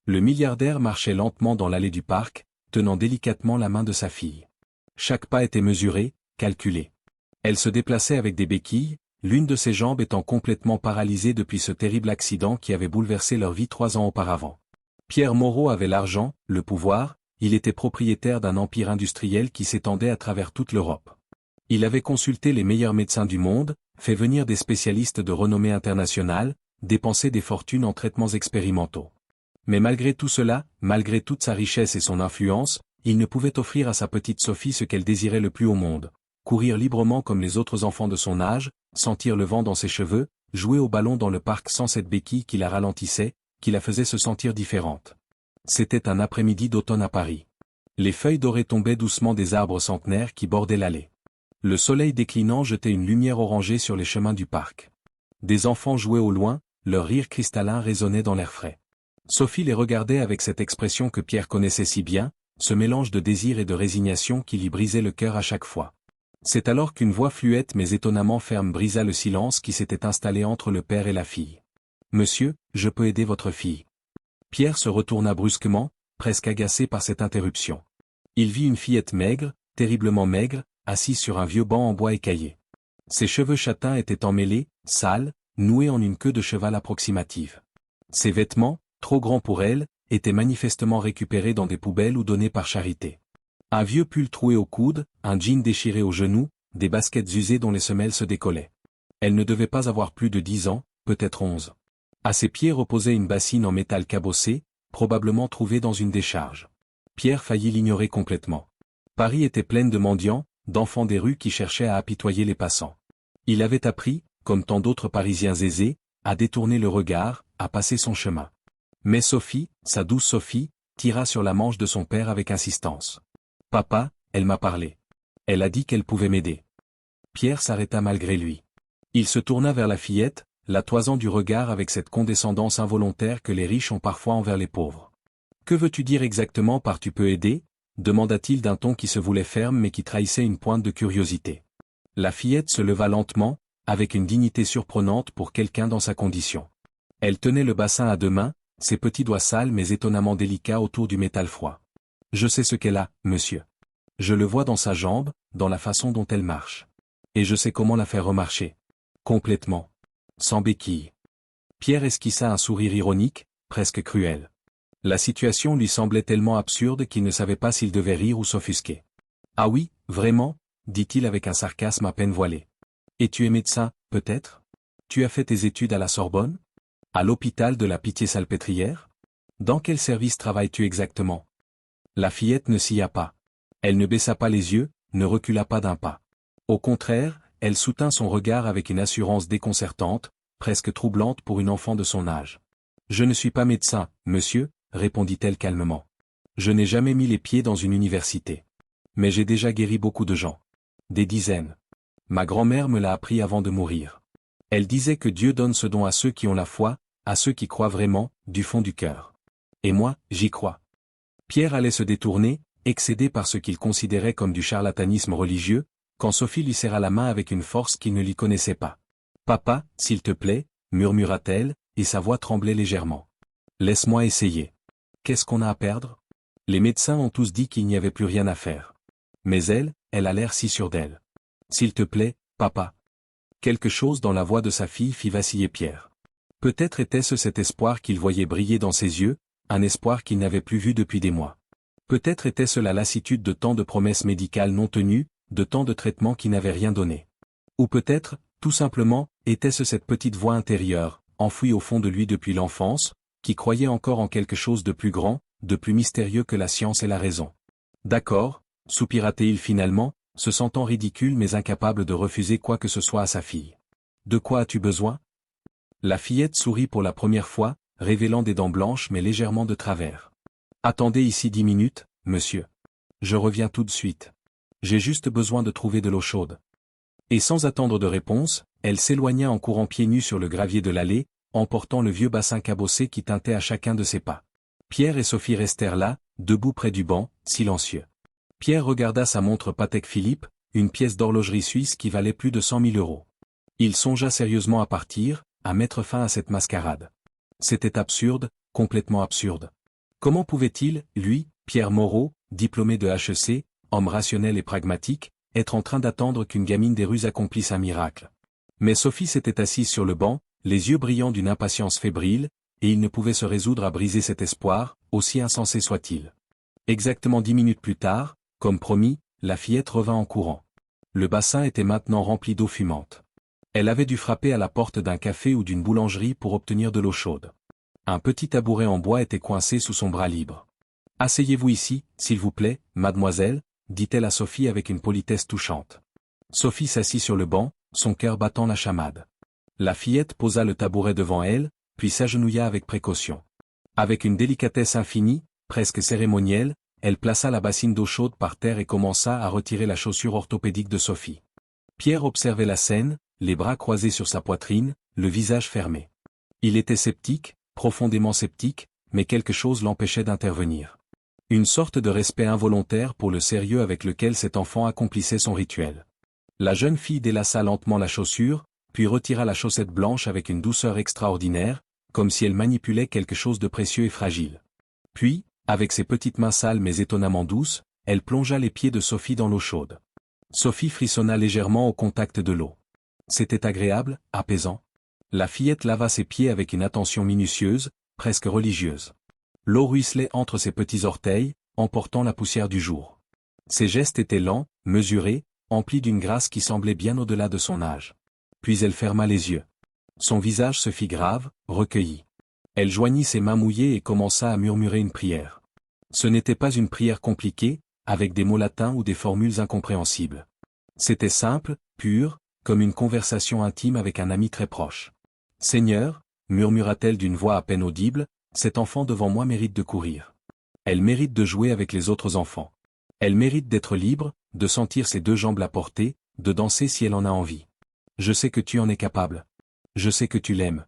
Le milliardaire marchait lentement dans l'allée du parc, tenant délicatement la main de sa fille. Chaque pas était mesuré, calculé. Elle se déplaçait avec des béquilles, l'une de ses jambes étant complètement paralysée depuis ce terrible accident qui avait bouleversé leur vie 3 ans auparavant. Pierre Moreau avait l'argent, le pouvoir, il était propriétaire d'un empire industriel qui s'étendait à travers toute l'Europe. Il avait consulté les meilleurs médecins du monde, fait venir des spécialistes de renommée internationale, dépensé des fortunes en traitements expérimentaux. Mais malgré tout cela, malgré toute sa richesse et son influence, il ne pouvait offrir à sa petite Sophie ce qu'elle désirait le plus au monde. Courir librement comme les autres enfants de son âge, sentir le vent dans ses cheveux, jouer au ballon dans le parc sans cette béquille qui la ralentissait, qui la faisait se sentir différente. C'était un après-midi d'automne à Paris. Les feuilles dorées tombaient doucement des arbres centenaires qui bordaient l'allée. Le soleil déclinant jetait une lumière orangée sur les chemins du parc. Des enfants jouaient au loin, leur rire cristallin résonnait dans l'air frais. Sophie les regardait avec cette expression que Pierre connaissait si bien, ce mélange de désir et de résignation qui lui brisait le cœur à chaque fois. C'est alors qu'une voix fluette mais étonnamment ferme brisa le silence qui s'était installé entre le père et la fille. « Monsieur, je peux aider votre fille. » Pierre se retourna brusquement, presque agacé par cette interruption. Il vit une fillette maigre, terriblement maigre, assise sur un vieux banc en bois écaillé. Ses cheveux châtains étaient emmêlés, sales, noués en une queue de cheval approximative. Ses vêtements, trop grands pour elle, étaient manifestement récupérés dans des poubelles ou donnés par charité. Un vieux pull troué au coude, un jean déchiré aux genoux, des baskets usées dont les semelles se décollaient. Elle ne devait pas avoir plus de 10 ans, peut-être 11. À ses pieds reposait une bassine en métal cabossé, probablement trouvée dans une décharge. Pierre faillit l'ignorer complètement. Paris était pleine de mendiants, d'enfants des rues qui cherchaient à apitoyer les passants. Il avait appris, comme tant d'autres Parisiens aisés, à détourner le regard, à passer son chemin. Mais Sophie, sa douce Sophie, tira sur la manche de son père avec insistance. « Papa, elle m'a parlé. Elle a dit qu'elle pouvait m'aider. » Pierre s'arrêta malgré lui. Il se tourna vers la fillette, la toisant du regard avec cette condescendance involontaire que les riches ont parfois envers les pauvres. « Que veux-tu dire exactement par tu peux aider ?» demanda-t-il d'un ton qui se voulait ferme mais qui trahissait une pointe de curiosité. La fillette se leva lentement, avec une dignité surprenante pour quelqu'un dans sa condition. Elle tenait le bassin à 2 mains, ses petits doigts sales mais étonnamment délicats autour du métal froid. « Je sais ce qu'elle a, monsieur. Je le vois dans sa jambe, dans la façon dont elle marche. Et je sais comment la faire remarcher. Complètement. Sans béquille. » Pierre esquissa un sourire ironique, presque cruel. La situation lui semblait tellement absurde qu'il ne savait pas s'il devait rire ou s'offusquer. « Ah oui, vraiment ?» dit-il avec un sarcasme à peine voilé. « Et tu es médecin, peut-être? Tu as fait tes études à la Sorbonne? À l'hôpital de la Pitié-Salpêtrière? Dans quel service travailles-tu exactement ?» La fillette ne sia pas. Elle ne baissa pas les yeux, ne recula pas d'un pas. Au contraire, elle soutint son regard avec une assurance déconcertante, presque troublante pour une enfant de son âge. « Je ne suis pas médecin, monsieur, » répondit-elle calmement. « Je n'ai jamais mis les pieds dans une université. Mais j'ai déjà guéri beaucoup de gens. Des dizaines. Ma grand-mère me l'a appris avant de mourir. Elle disait que Dieu donne ce don à ceux qui ont la foi, à ceux qui croient vraiment, du fond du cœur. Et moi, j'y crois. » Pierre allait se détourner, excédé par ce qu'il considérait comme du charlatanisme religieux, quand Sophie lui serra la main avec une force qu'il ne lui connaissait pas. « Papa, s'il te plaît, » murmura-t-elle, et sa voix tremblait légèrement. « Laisse-moi essayer. Qu'est-ce qu'on a à perdre? Les médecins ont tous dit qu'il n'y avait plus rien à faire. Mais elle a l'air si sûre d'elle. S'il te plaît, papa. » Quelque chose dans la voix de sa fille fit vaciller Pierre. Peut-être était-ce cet espoir qu'il voyait briller dans ses yeux, un espoir qu'il n'avait plus vu depuis des mois. Peut-être était-ce la lassitude de tant de promesses médicales non tenues, de tant de traitements qui n'avaient rien donné. Ou peut-être, tout simplement, était-ce cette petite voix intérieure, enfouie au fond de lui depuis l'enfance, qui croyait encore en quelque chose de plus grand, de plus mystérieux que la science et la raison. « D'accord, » soupira-t-il finalement, se sentant ridicule mais incapable de refuser quoi que ce soit à sa fille. « De quoi as-tu besoin ?» La fillette sourit pour la première fois, révélant des dents blanches mais légèrement de travers. « Attendez ici 10 minutes, monsieur. Je reviens tout de suite. J'ai juste besoin de trouver de l'eau chaude. » Et sans attendre de réponse, elle s'éloigna en courant pieds nus sur le gravier de l'allée, emportant le vieux bassin cabossé qui tintait à chacun de ses pas. Pierre et Sophie restèrent là, debout près du banc, silencieux. Pierre regarda sa montre Patek Philippe, une pièce d'horlogerie suisse qui valait plus de 100 000 €. Il songea sérieusement à partir, à mettre fin à cette mascarade. C'était absurde, complètement absurde. Comment pouvait-il, lui, Pierre Moreau, diplômé de HEC, homme rationnel et pragmatique, être en train d'attendre qu'une gamine des rues accomplisse un miracle? Mais Sophie s'était assise sur le banc, les yeux brillants d'une impatience fébrile, et il ne pouvait se résoudre à briser cet espoir, aussi insensé soit-il. Exactement 10 minutes plus tard, comme promis, la fillette revint en courant. Le bassin était maintenant rempli d'eau fumante. Elle avait dû frapper à la porte d'un café ou d'une boulangerie pour obtenir de l'eau chaude. Un petit tabouret en bois était coincé sous son bras libre. « Asseyez-vous ici, s'il vous plaît, mademoiselle », dit-elle à Sophie avec une politesse touchante. Sophie s'assit sur le banc, son cœur battant la chamade. La fillette posa le tabouret devant elle, puis s'agenouilla avec précaution. Avec une délicatesse infinie, presque cérémonielle, elle plaça la bassine d'eau chaude par terre et commença à retirer la chaussure orthopédique de Sophie. Pierre observait la scène, les bras croisés sur sa poitrine, le visage fermé. Il était sceptique, profondément sceptique, mais quelque chose l'empêchait d'intervenir. Une sorte de respect involontaire pour le sérieux avec lequel cet enfant accomplissait son rituel. La jeune fille délaça lentement la chaussure, puis retira la chaussette blanche avec une douceur extraordinaire, comme si elle manipulait quelque chose de précieux et fragile. Puis, avec ses petites mains sales mais étonnamment douces, elle plongea les pieds de Sophie dans l'eau chaude. Sophie frissonna légèrement au contact de l'eau. C'était agréable, apaisant. La fillette lava ses pieds avec une attention minutieuse, presque religieuse. L'eau ruisselait entre ses petits orteils, emportant la poussière du jour. Ses gestes étaient lents, mesurés, emplis d'une grâce qui semblait bien au-delà de son âge. Puis elle ferma les yeux. Son visage se fit grave, recueilli. Elle joignit ses mains mouillées et commença à murmurer une prière. Ce n'était pas une prière compliquée, avec des mots latins ou des formules incompréhensibles. C'était simple, pur, comme une conversation intime avec un ami très proche. « Seigneur, » murmura-t-elle d'une voix à peine audible, « cet enfant devant moi mérite de courir. Elle mérite de jouer avec les autres enfants. Elle mérite d'être libre, de sentir ses deux jambes la porter, de danser si elle en a envie. Je sais que tu en es capable. Je sais que tu l'aimes.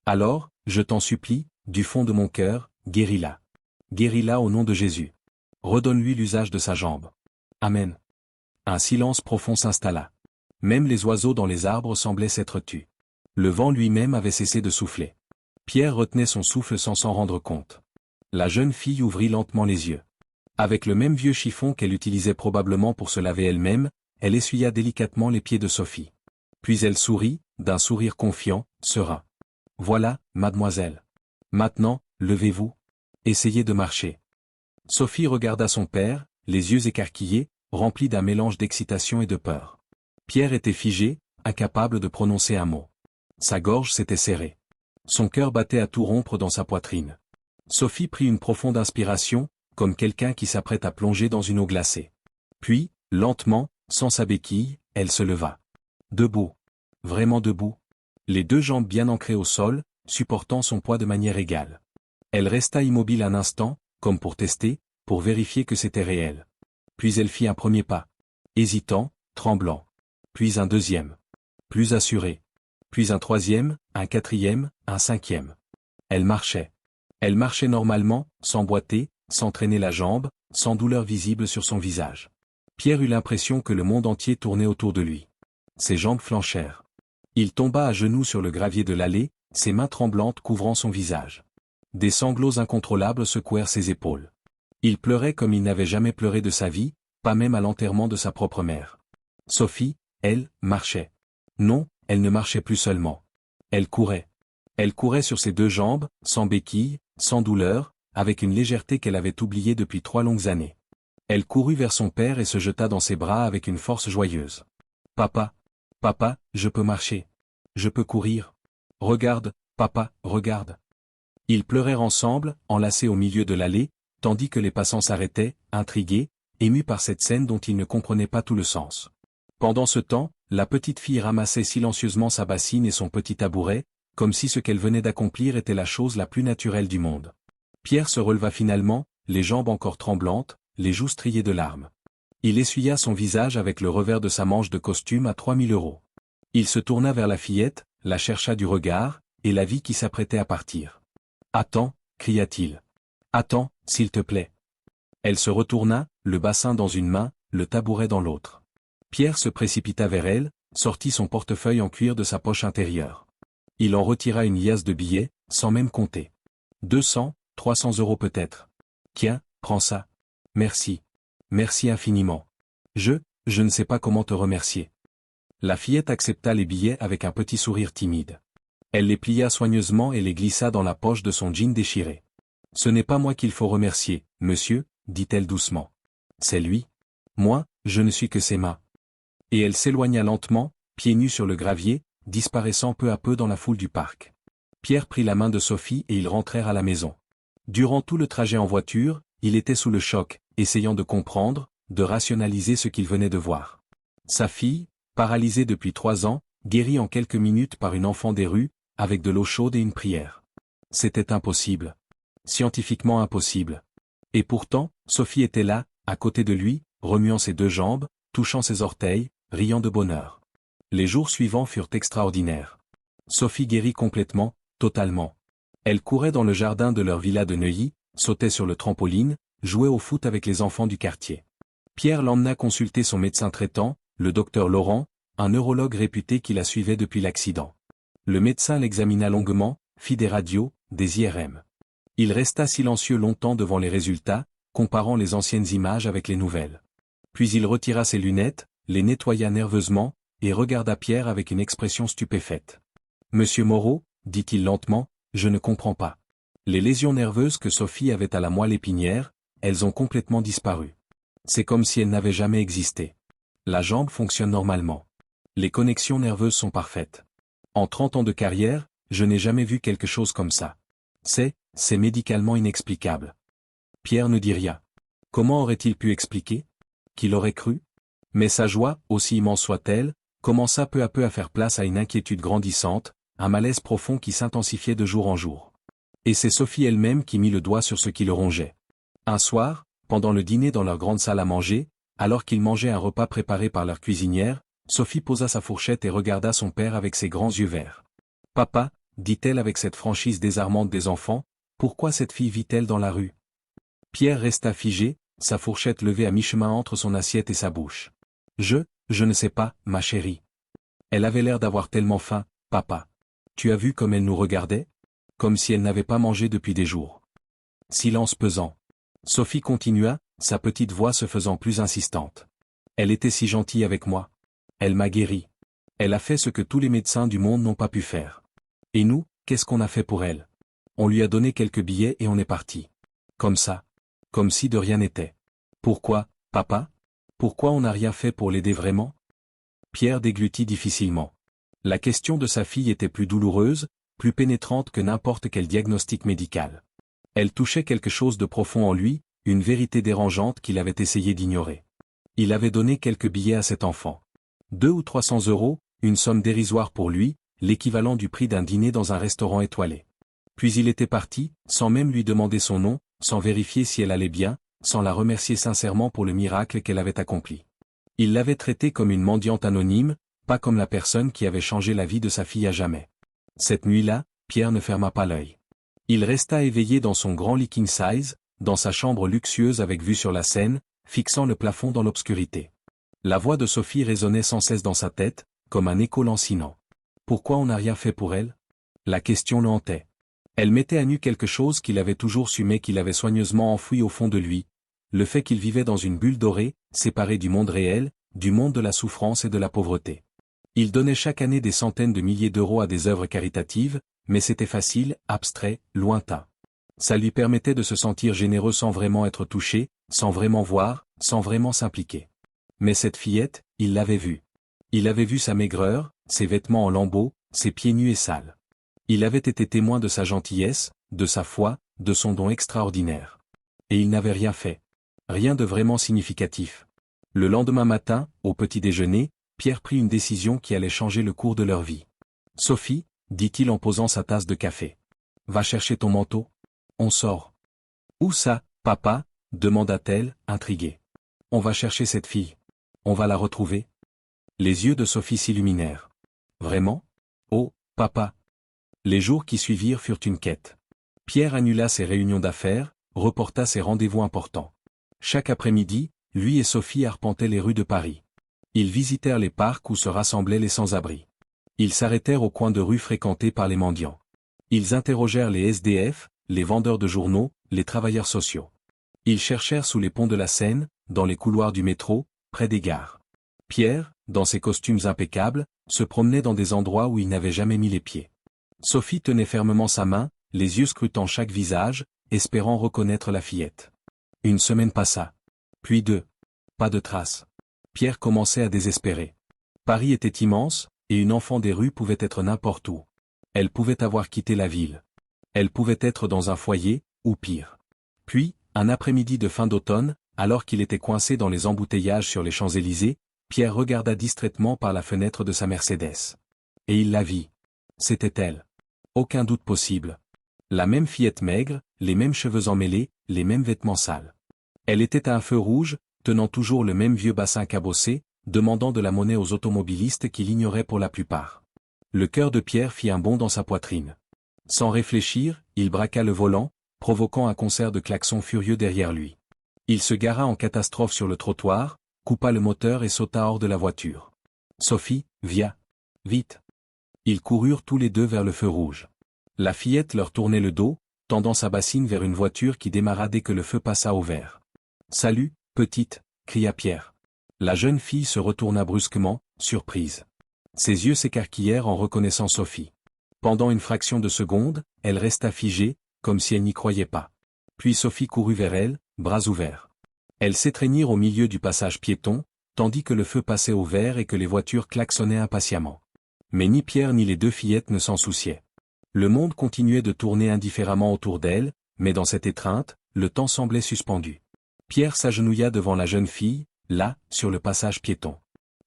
Alors, je t'en supplie, du fond de mon cœur, guéris-la. Guéris-la au nom de Jésus. Redonne-lui l'usage de sa jambe. Amen. » Un silence profond s'installa. Même les oiseaux dans les arbres semblaient s'être tus. Le vent lui-même avait cessé de souffler. Pierre retenait son souffle sans s'en rendre compte. La jeune fille ouvrit lentement les yeux. Avec le même vieux chiffon qu'elle utilisait probablement pour se laver elle-même, elle essuya délicatement les pieds de Sophie. Puis elle sourit, d'un sourire confiant, serein. « Voilà, mademoiselle. Maintenant, levez-vous. Essayez de marcher. » Sophie regarda son père, les yeux écarquillés, remplis d'un mélange d'excitation et de peur. Pierre était figé, incapable de prononcer un mot. Sa gorge s'était serrée. Son cœur battait à tout rompre dans sa poitrine. Sophie prit une profonde inspiration, comme quelqu'un qui s'apprête à plonger dans une eau glacée. Puis, lentement, sans sa béquille, elle se leva. Debout. Vraiment debout. Les deux jambes bien ancrées au sol, supportant son poids de manière égale. Elle resta immobile un instant, comme pour tester, pour vérifier que c'était réel. Puis elle fit un premier pas. Hésitant, tremblant. Puis un deuxième. Plus assuré. Puis un troisième, un quatrième, un cinquième. Elle marchait. Elle marchait normalement, sans boiter, sans traîner la jambe, sans douleur visible sur son visage. Pierre eut l'impression que le monde entier tournait autour de lui. Ses jambes flanchèrent. Il tomba à genoux sur le gravier de l'allée, ses mains tremblantes couvrant son visage. Des sanglots incontrôlables secouèrent ses épaules. Il pleurait comme il n'avait jamais pleuré de sa vie, pas même à l'enterrement de sa propre mère. Sophie, elle, marchait. Non, elle ne marchait plus seulement. Elle courait. Elle courait sur ses deux jambes, sans béquille, sans douleur, avec une légèreté qu'elle avait oubliée depuis 3 longues années. Elle courut vers son père et se jeta dans ses bras avec une force joyeuse. « Papa, papa, je peux marcher. Je peux courir. Regarde, papa, regarde. » Ils pleurèrent ensemble, enlacés au milieu de l'allée, tandis que les passants s'arrêtaient, intrigués, émus par cette scène dont ils ne comprenaient pas tout le sens. Pendant ce temps, la petite fille ramassait silencieusement sa bassine et son petit tabouret, comme si ce qu'elle venait d'accomplir était la chose la plus naturelle du monde. Pierre se releva finalement, les jambes encore tremblantes, les joues striées de larmes. Il essuya son visage avec le revers de sa manche de costume à 3000 €. Il se tourna vers la fillette, la chercha du regard, et la vit qui s'apprêtait à partir. « Attends » cria-t-il. « Attends, s'il te plaît. » Elle se retourna, le bassin dans une main, le tabouret dans l'autre. Pierre se précipita vers elle, sortit son portefeuille en cuir de sa poche intérieure. Il en retira une liasse de billets, sans même compter. 200, 300 € peut-être. Tiens, prends ça. Merci. Merci infiniment. Je ne sais pas comment te remercier. La fillette accepta les billets avec un petit sourire timide. Elle les plia soigneusement et les glissa dans la poche de son jean déchiré. Ce n'est pas moi qu'il faut remercier, monsieur, dit-elle doucement. C'est lui. Moi, je ne suis que ses mains. Et elle s'éloigna lentement, pieds nus sur le gravier, disparaissant peu à peu dans la foule du parc. Pierre prit la main de Sophie et ils rentrèrent à la maison. Durant tout le trajet en voiture, il était sous le choc, essayant de comprendre, de rationaliser ce qu'il venait de voir. Sa fille, paralysée depuis 3 ans, guérie en quelques minutes par une enfant des rues, avec de l'eau chaude et une prière. C'était impossible. Scientifiquement impossible. Et pourtant, Sophie était là, à côté de lui, remuant ses 2 jambes, touchant ses orteils, riant de bonheur. Les jours suivants furent extraordinaires. Sophie guérit complètement, totalement. Elle courait dans le jardin de leur villa de Neuilly, sautait sur le trampoline, jouait au foot avec les enfants du quartier. Pierre l'emmena consulter son médecin traitant, le docteur Laurent, un neurologue réputé qui la suivait depuis l'accident. Le médecin l'examina longuement, fit des radios, des IRM. Il resta silencieux longtemps devant les résultats, comparant les anciennes images avec les nouvelles. Puis il retira ses lunettes, les nettoya nerveusement, et regarda Pierre avec une expression stupéfaite. « Monsieur Moreau, dit-il lentement, je ne comprends pas. Les lésions nerveuses que Sophie avait à la moelle épinière, elles ont complètement disparu. C'est comme si elles n'avaient jamais existé. La jambe fonctionne normalement. Les connexions nerveuses sont parfaites. En 30 ans de carrière, je n'ai jamais vu quelque chose comme ça. C'est médicalement inexplicable. » Pierre ne dit rien. Comment aurait-il pu expliquer? Qu'il aurait cru? Mais sa joie, aussi immense soit-elle, commença peu à peu à faire place à une inquiétude grandissante, un malaise profond qui s'intensifiait de jour en jour. Et c'est Sophie elle-même qui mit le doigt sur ce qui le rongeait. Un soir, pendant le dîner dans leur grande salle à manger, alors qu'ils mangeaient un repas préparé par leur cuisinière, Sophie posa sa fourchette et regarda son père avec ses grands yeux verts. « Papa, dit-elle avec cette franchise désarmante des enfants, pourquoi cette fille vit-elle dans la rue ?» Pierre resta figé, sa fourchette levée à mi-chemin entre son assiette et sa bouche. « Je ne sais pas, ma chérie. Elle avait l'air d'avoir tellement faim, papa. Tu as vu comme elle nous regardait? Comme si elle n'avait pas mangé depuis des jours. » Silence pesant. Sophie continua, sa petite voix se faisant plus insistante. « Elle était si gentille avec moi. Elle m'a guéri. Elle a fait ce que tous les médecins du monde n'ont pas pu faire. Et nous, qu'est-ce qu'on a fait pour elle? On lui a donné quelques billets et on est parti. Comme ça. Comme si de rien n'était. Pourquoi, papa? Pourquoi on n'a rien fait pour l'aider vraiment? » Pierre déglutit difficilement. La question de sa fille était plus douloureuse, plus pénétrante que n'importe quel diagnostic médical. Elle touchait quelque chose de profond en lui, une vérité dérangeante qu'il avait essayé d'ignorer. Il avait donné quelques billets à cet enfant. 200 ou 300 €, une somme dérisoire pour lui, l'équivalent du prix d'un dîner dans un restaurant étoilé. Puis il était parti, sans même lui demander son nom, sans vérifier si elle allait bien, sans la remercier sincèrement pour le miracle qu'elle avait accompli. Il l'avait traitée comme une mendiante anonyme, pas comme la personne qui avait changé la vie de sa fille à jamais. Cette nuit-là, Pierre ne ferma pas l'œil. Il resta éveillé dans son grand lit king size, dans sa chambre luxueuse avec vue sur la Seine, fixant le plafond dans l'obscurité. La voix de Sophie résonnait sans cesse dans sa tête, comme un écho lancinant. Pourquoi on n'a rien fait pour elle? La question le hantait. Elle mettait à nu quelque chose qu'il avait toujours su mais qu'il avait soigneusement enfoui au fond de lui, le fait qu'il vivait dans une bulle dorée, séparée du monde réel, du monde de la souffrance et de la pauvreté. Il donnait chaque année des centaines de milliers d'euros à des œuvres caritatives, mais c'était facile, abstrait, lointain. Ça lui permettait de se sentir généreux sans vraiment être touché, sans vraiment voir, sans vraiment s'impliquer. Mais cette fillette, il l'avait vue. Il avait vu sa maigreur, ses vêtements en lambeaux, ses pieds nus et sales. Il avait été témoin de sa gentillesse, de sa foi, de son don extraordinaire. Et il n'avait rien fait. Rien de vraiment significatif. Le lendemain matin, au petit déjeuner, Pierre prit une décision qui allait changer le cours de leur vie. « Sophie, dit-il en posant sa tasse de café. Va chercher ton manteau. On sort. »« Où ça, papa ?» demanda-t-elle, intriguée. « On va chercher cette fille. On va la retrouver. » Les yeux de Sophie s'illuminèrent. « Vraiment? Oh, papa !» Les jours qui suivirent furent une quête. Pierre annula ses réunions d'affaires, reporta ses rendez-vous importants. Chaque après-midi, lui et Sophie arpentaient les rues de Paris. Ils visitèrent les parcs où se rassemblaient les sans-abri. Ils s'arrêtèrent au coin de rue fréquentés par les mendiants. Ils interrogèrent les SDF, les vendeurs de journaux, les travailleurs sociaux. Ils cherchèrent sous les ponts de la Seine, dans les couloirs du métro, près des gares. Pierre, dans ses costumes impeccables, se promenait dans des endroits où il n'avait jamais mis les pieds. Sophie tenait fermement sa main, les yeux scrutant chaque visage, espérant reconnaître la fillette. Une semaine passa. Puis deux. Pas de traces. Pierre commençait à désespérer. Paris était immense, et une enfant des rues pouvait être n'importe où. Elle pouvait avoir quitté la ville. Elle pouvait être dans un foyer, ou pire. Puis, un après-midi de fin d'automne, alors qu'il était coincé dans les embouteillages sur les Champs-Élysées, Pierre regarda distraitement par la fenêtre de sa Mercedes. Et il la vit. C'était elle. Aucun doute possible. La même fillette maigre, les mêmes cheveux emmêlés, les mêmes vêtements sales. Elle était à un feu rouge, tenant toujours le même vieux bassin cabossé, demandant de la monnaie aux automobilistes qui l'ignoraient pour la plupart. Le cœur de Pierre fit un bond dans sa poitrine. Sans réfléchir, il braqua le volant, provoquant un concert de klaxons furieux derrière lui. Il se gara en catastrophe sur le trottoir, coupa le moteur et sauta hors de la voiture. « Sophie, viens. Vite !» Ils coururent tous les deux vers le feu rouge. La fillette leur tournait le dos, tendant sa bassine vers une voiture qui démarra dès que le feu passa au vert. « Salut, petite !» cria Pierre. La jeune fille se retourna brusquement, surprise. Ses yeux s'écarquillèrent en reconnaissant Sophie. Pendant une fraction de seconde, elle resta figée, comme si elle n'y croyait pas. Puis Sophie courut vers elle, bras ouverts. Elles s'étreignirent au milieu du passage piéton, tandis que le feu passait au vert et que les voitures klaxonnaient impatiemment. Mais ni Pierre ni les deux fillettes ne s'en souciaient. Le monde continuait de tourner indifféremment autour d'elles, mais dans cette étreinte, le temps semblait suspendu. Pierre s'agenouilla devant la jeune fille, là, sur le passage piéton.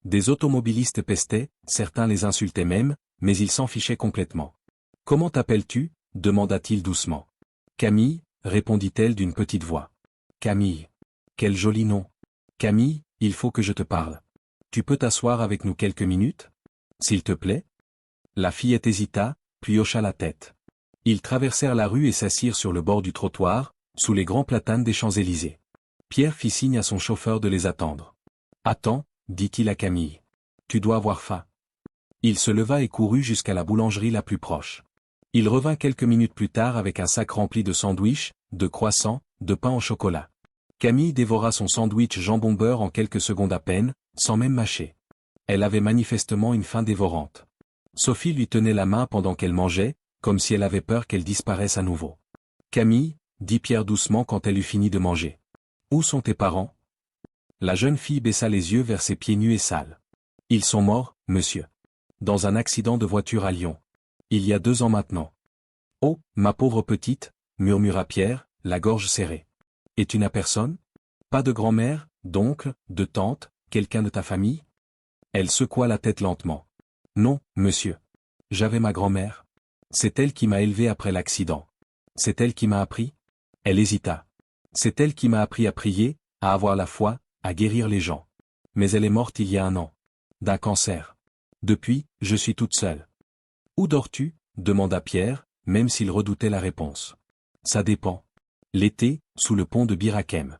Des automobilistes pestaient, certains les insultaient même, mais ils s'en fichaient complètement. « Comment t'appelles-tu » demanda-t-il doucement. « Camille » répondit-elle d'une petite voix. « Camille. Quel joli nom. Camille, il faut que je te parle. Tu peux t'asseoir avec nous quelques minutes ? S'il te plaît ?» La fillette hésita, puis hocha la tête. Ils traversèrent la rue et s'assirent sur le bord du trottoir, sous les grands platanes des Champs-Élysées. Pierre fit signe à son chauffeur de les attendre. « Attends, » dit-il à Camille. « Tu dois avoir faim. » Il se leva et courut jusqu'à la boulangerie la plus proche. Il revint quelques minutes plus tard avec un sac rempli de sandwichs, de croissants, de pain au chocolat. Camille dévora son sandwich jambon-beurre en quelques secondes à peine, sans même mâcher. Elle avait manifestement une faim dévorante. Sophie lui tenait la main pendant qu'elle mangeait, comme si elle avait peur qu'elle disparaisse à nouveau. « Camille, » dit Pierre doucement quand elle eut fini de manger. « Où sont tes parents ?» La jeune fille baissa les yeux vers ses pieds nus et sales. « Ils sont morts, monsieur. Dans un accident de voiture à Lyon. Il y a 2 ans maintenant. »« Oh, ma pauvre petite, » murmura Pierre, la gorge serrée. « Et tu n'as personne ? Pas de grand-mère, d'oncle, de tante, quelqu'un de ta famille ?» Elle secoua la tête lentement. « Non, monsieur. J'avais ma grand-mère. C'est elle qui m'a élevé après l'accident. C'est elle qui m'a appris. » Elle hésita. « C'est elle qui m'a appris à prier, à avoir la foi, à guérir les gens. Mais elle est morte il y a 1 an. D'un cancer. Depuis, je suis toute seule. »« Où dors-tu » demanda Pierre, même s'il redoutait la réponse. « Ça dépend. L'été, sous le pont de Bir Hakeim.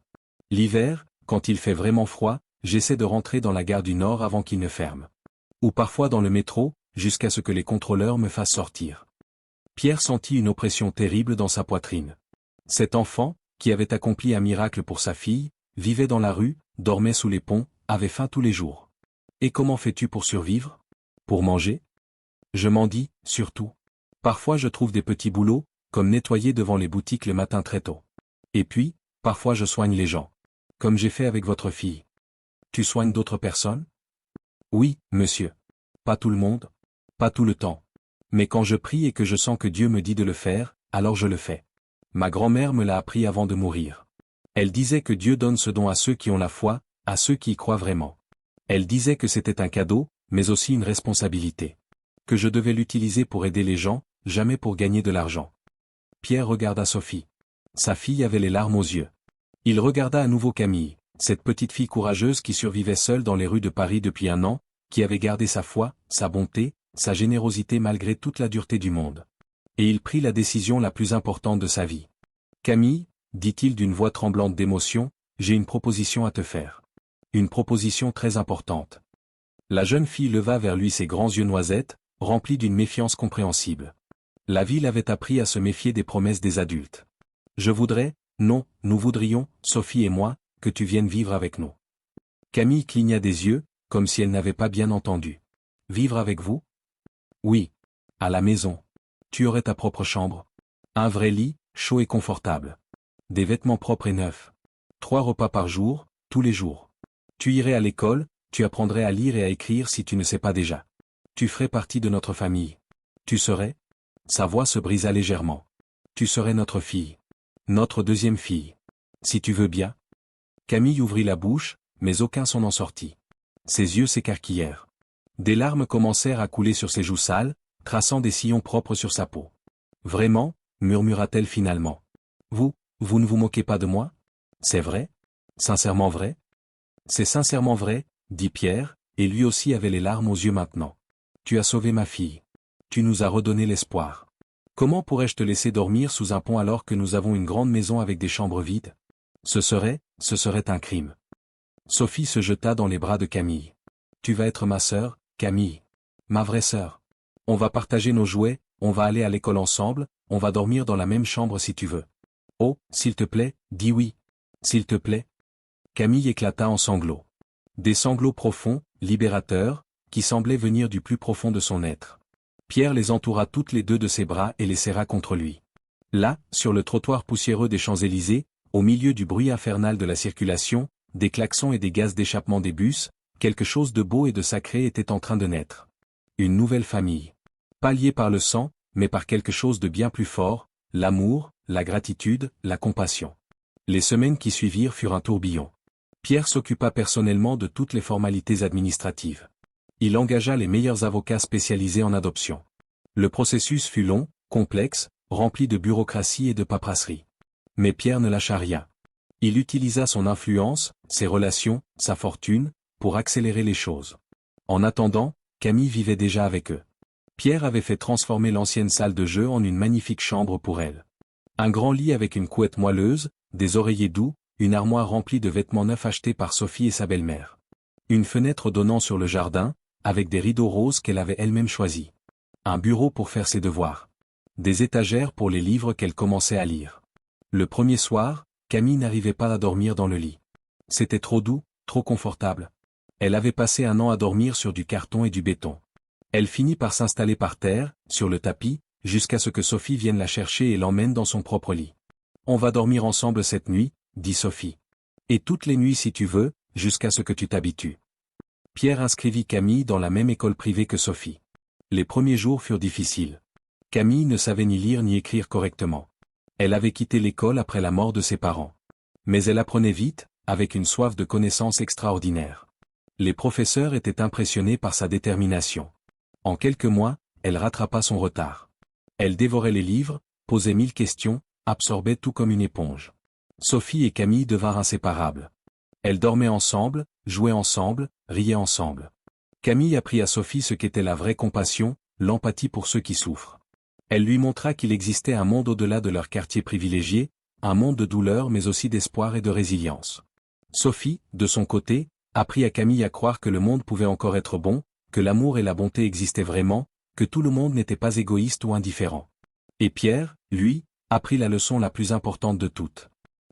L'hiver, quand il fait vraiment froid, j'essaie de rentrer dans la gare du Nord avant qu'il ne ferme. Ou parfois dans le métro, jusqu'à ce que les contrôleurs me fassent sortir. » Pierre sentit une oppression terrible dans sa poitrine. Cet enfant, qui avait accompli un miracle pour sa fille, vivait dans la rue, dormait sous les ponts, avait faim tous les jours. « Et comment fais-tu pour survivre ? Pour manger ? » Je mendie, surtout. Parfois je trouve des petits boulots, comme nettoyer devant les boutiques le matin très tôt. Et puis, parfois je soigne les gens. Comme j'ai fait avec votre fille. Tu soignes d'autres personnes ? Oui, monsieur. Pas tout le monde. Pas tout le temps. Mais quand je prie et que je sens que Dieu me dit de le faire, alors je le fais. Ma grand-mère me l'a appris avant de mourir. Elle disait que Dieu donne ce don à ceux qui ont la foi, à ceux qui y croient vraiment. Elle disait que c'était un cadeau, mais aussi une responsabilité. Que je devais l'utiliser pour aider les gens, jamais pour gagner de l'argent. Pierre regarda Sophie. Sa fille avait les larmes aux yeux. Il regarda à nouveau Camille, cette petite fille courageuse qui survivait seule dans les rues de Paris depuis 1 an, qui avait gardé sa foi, sa bonté, sa générosité malgré toute la dureté du monde. Et il prit la décision la plus importante de sa vie. « Camille, » dit-il d'une voix tremblante d'émotion, « j'ai une proposition à te faire. Une proposition très importante. » La jeune fille leva vers lui ses grands yeux noisettes, remplis d'une méfiance compréhensible. La vie l'avait appris à se méfier des promesses des adultes. « Je voudrais, » Non, nous voudrions, Sophie et moi, que tu viennes vivre avec nous. Camille cligna des yeux, comme si elle n'avait pas bien entendu. Vivre avec vous? Oui. À la maison. Tu aurais ta propre chambre. Un vrai lit, chaud et confortable. Des vêtements propres et neufs. 3 repas par jour, tous les jours. Tu irais à l'école, tu apprendrais à lire et à écrire si tu ne sais pas déjà. Tu ferais partie de notre famille. Tu serais? Sa voix se brisa légèrement. Tu serais notre fille. Notre deuxième fille. Si tu veux bien. Camille ouvrit la bouche, mais aucun son n'en sortit. Ses yeux s'écarquillèrent. Des larmes commencèrent à couler sur ses joues sales, traçant des sillons propres sur sa peau. Vraiment, murmura-t-elle finalement. Vous ne vous moquez pas de moi? C'est vrai? Sincèrement vrai? C'est sincèrement vrai, dit Pierre, et lui aussi avait les larmes aux yeux maintenant. Tu as sauvé ma fille. Tu nous as redonné l'espoir. Comment pourrais-je te laisser dormir sous un pont alors que nous avons une grande maison avec des chambres vides? Ce serait un crime. Sophie se jeta dans les bras de Camille. Tu vas être ma sœur, Camille. Ma vraie sœur. On va partager nos jouets, on va aller à l'école ensemble, on va dormir dans la même chambre si tu veux. Oh, s'il te plaît, dis oui. S'il te plaît. Camille éclata en sanglots. Des sanglots profonds, libérateurs, qui semblaient venir du plus profond de son être. Pierre les entoura toutes les deux de ses bras et les serra contre lui. Là, sur le trottoir poussiéreux des Champs-Élysées, au milieu du bruit infernal de la circulation, des klaxons et des gaz d'échappement des bus, quelque chose de beau et de sacré était en train de naître. Une nouvelle famille. Pas liée par le sang, mais par quelque chose de bien plus fort, l'amour, la gratitude, la compassion. Les semaines qui suivirent furent un tourbillon. Pierre s'occupa personnellement de toutes les formalités administratives. Il engagea les meilleurs avocats spécialisés en adoption. Le processus fut long, complexe, rempli de bureaucratie et de paperasserie. Mais Pierre ne lâcha rien. Il utilisa son influence, ses relations, sa fortune, pour accélérer les choses. En attendant, Camille vivait déjà avec eux. Pierre avait fait transformer l'ancienne salle de jeu en une magnifique chambre pour elle. Un grand lit avec une couette moelleuse, des oreillers doux, une armoire remplie de vêtements neufs achetés par Sophie et sa belle-mère. Une fenêtre donnant sur le jardin, avec des rideaux roses qu'elle avait elle-même choisis. Un bureau pour faire ses devoirs. Des étagères pour les livres qu'elle commençait à lire. Le premier soir, Camille n'arrivait pas à dormir dans le lit. C'était trop doux, trop confortable. Elle avait passé un an à dormir sur du carton et du béton. Elle finit par s'installer par terre, sur le tapis, jusqu'à ce que Sophie vienne la chercher et l'emmène dans son propre lit. On va dormir ensemble cette nuit, dit Sophie. Et toutes les nuits si tu veux, jusqu'à ce que tu t'habitues. Pierre inscrivit Camille dans la même école privée que Sophie. Les premiers jours furent difficiles. Camille ne savait ni lire ni écrire correctement. Elle avait quitté l'école après la mort de ses parents. Mais elle apprenait vite, avec une soif de connaissances extraordinaire. Les professeurs étaient impressionnés par sa détermination. En quelques mois, elle rattrapa son retard. Elle dévorait les livres, posait 1000 questions, absorbait tout comme une éponge. Sophie et Camille devinrent inséparables. Elles dormaient ensemble, jouaient ensemble, riaient ensemble. Camille apprit à Sophie ce qu'était la vraie compassion, l'empathie pour ceux qui souffrent. Elle lui montra qu'il existait un monde au-delà de leur quartier privilégié, un monde de douleur mais aussi d'espoir et de résilience. Sophie, de son côté, apprit à Camille à croire que le monde pouvait encore être bon, que l'amour et la bonté existaient vraiment, que tout le monde n'était pas égoïste ou indifférent. Et Pierre, lui, apprit la leçon la plus importante de toutes.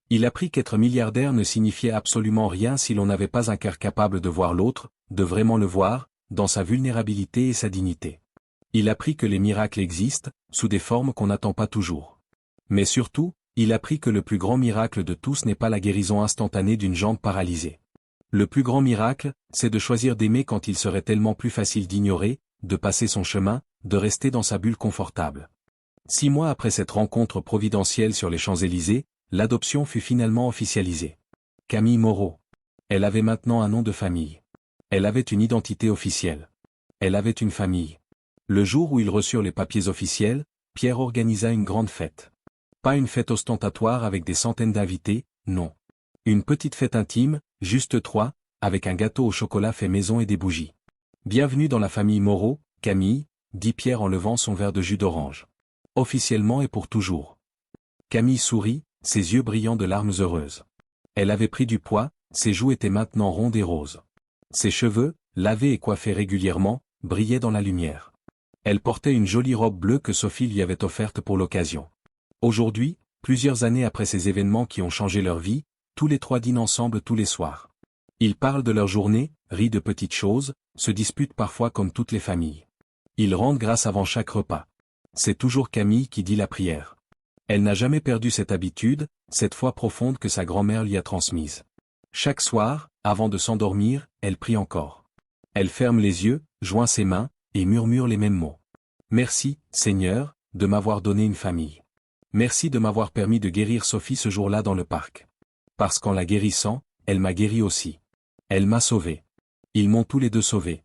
Il apprit qu'être milliardaire ne signifiait absolument rien si l'on n'avait pas un cœur capable de voir l'autre, de vraiment le voir, dans sa vulnérabilité et sa dignité. Il apprit que les miracles existent, sous des formes qu'on n'attend pas toujours. Mais surtout, il apprit que le plus grand miracle de tous n'est pas la guérison instantanée d'une jambe paralysée. Le plus grand miracle, c'est de choisir d'aimer quand il serait tellement plus facile d'ignorer, de passer son chemin, de rester dans sa bulle confortable. 6 mois après cette rencontre providentielle sur les Champs-Élysées, l'adoption fut finalement officialisée. Camille Moreau. Elle avait maintenant un nom de famille. Elle avait une identité officielle. Elle avait une famille. Le jour où ils reçurent les papiers officiels, Pierre organisa une grande fête. Pas une fête ostentatoire avec des centaines d'invités, non. Une petite fête intime, juste 3, avec un gâteau au chocolat fait maison et des bougies. Bienvenue dans la famille Moreau, Camille, dit Pierre en levant son verre de jus d'orange. Officiellement et pour toujours. Camille sourit, ses yeux brillant de larmes heureuses. Elle avait pris du poids, ses joues étaient maintenant rondes et roses. Ses cheveux, lavés et coiffés régulièrement, brillaient dans la lumière. Elle portait une jolie robe bleue que Sophie lui avait offerte pour l'occasion. Aujourd'hui, Plusieurs années après ces événements qui ont changé leur vie, tous les trois dînent ensemble tous les soirs. Ils parlent de leur journée, rient de petites choses, se disputent parfois comme toutes les familles. Ils rendent grâce avant chaque repas. C'est toujours Camille qui dit la prière. Elle n'a jamais perdu cette habitude, cette foi profonde que sa grand-mère lui a transmise. Chaque soir, avant de s'endormir, elle prie encore. Elle ferme les yeux, joint ses mains, et murmure les mêmes mots. Merci, Seigneur, de m'avoir donné une famille. Merci de m'avoir permis de guérir Sophie ce jour-là dans le parc. Parce qu'en la guérissant, elle m'a guéri aussi. Elle m'a sauvé. Ils m'ont tous les deux sauvé.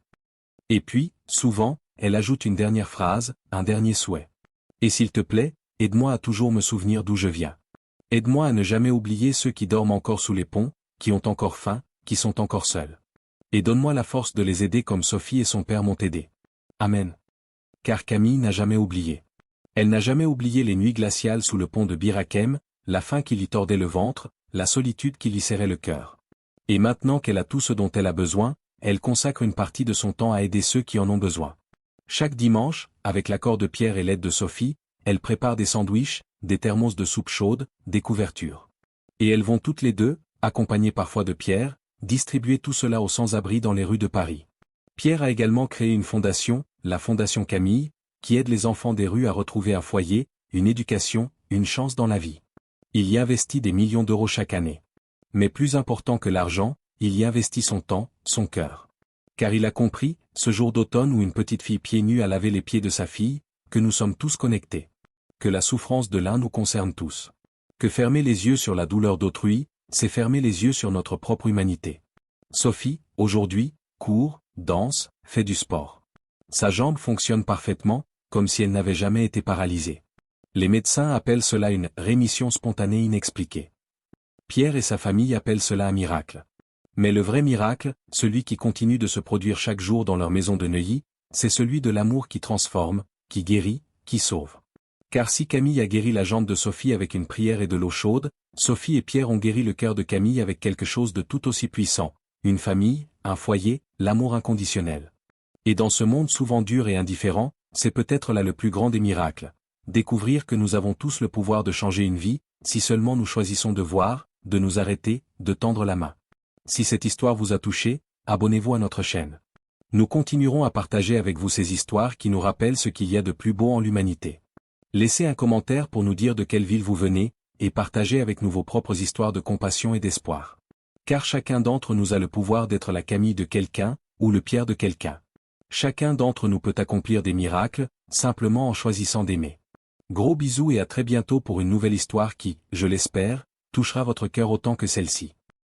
Et puis, souvent, elle ajoute une dernière phrase, un dernier souhait. Et s'il te plaît, aide-moi à toujours me souvenir d'où je viens. Aide-moi à ne jamais oublier ceux qui dorment encore sous les ponts, qui ont encore faim, qui sont encore seuls. Et donne-moi la force de les aider comme Sophie et son père m'ont aidé. Amen. Car Camille n'a jamais oublié. Elle n'a jamais oublié les nuits glaciales sous le pont de Bir Hakeim, la faim qui lui tordait le ventre, la solitude qui lui serrait le cœur. Et maintenant qu'elle a tout ce dont elle a besoin, elle consacre une partie de son temps à aider ceux qui en ont besoin. Chaque dimanche, avec l'accord de Pierre et l'aide de Sophie, elle prépare des sandwichs, des thermos de soupe chaude, des couvertures. Et elles vont toutes les deux, accompagnées parfois de Pierre, distribuer tout cela aux sans-abri dans les rues de Paris. Pierre a également créé une fondation, la Fondation Camille, qui aide les enfants des rues à retrouver un foyer, une éducation, une chance dans la vie. Il y investit des millions d'euros chaque année. Mais plus important que l'argent, il y investit son temps, son cœur. Car il a compris, ce jour d'automne où une petite fille pieds nus a lavé les pieds de sa fille, que nous sommes tous connectés. Que la souffrance de l'un nous concerne tous. Que fermer les yeux sur la douleur d'autrui, c'est fermer les yeux sur notre propre humanité. Sophie, aujourd'hui, court, danse, fait du sport. Sa jambe fonctionne parfaitement, comme si elle n'avait jamais été paralysée. Les médecins appellent cela une rémission spontanée inexpliquée. Pierre et sa famille appellent cela un miracle. Mais le vrai miracle, celui qui continue de se produire chaque jour dans leur maison de Neuilly, c'est celui de l'amour qui transforme, qui guérit, qui sauve. Car si Camille a guéri la jambe de Sophie avec une prière et de l'eau chaude, Sophie et Pierre ont guéri le cœur de Camille avec quelque chose de tout aussi puissant, une famille, un foyer, l'amour inconditionnel. Et dans ce monde souvent dur et indifférent, c'est peut-être là le plus grand des miracles. Découvrir que nous avons tous le pouvoir de changer une vie, si seulement nous choisissons de voir, de nous arrêter, de tendre la main. Si cette histoire vous a touché, abonnez-vous à notre chaîne. Nous continuerons à partager avec vous ces histoires qui nous rappellent ce qu'il y a de plus beau en l'humanité. Laissez un commentaire pour nous dire de quelle ville vous venez, et partagez avec nous vos propres histoires de compassion et d'espoir. Car chacun d'entre nous a le pouvoir d'être la Camille de quelqu'un, ou le Pierre de quelqu'un. Chacun d'entre nous peut accomplir des miracles, simplement en choisissant d'aimer. Gros bisous et à très bientôt pour une nouvelle histoire qui, je l'espère, touchera votre cœur autant que celle-ci.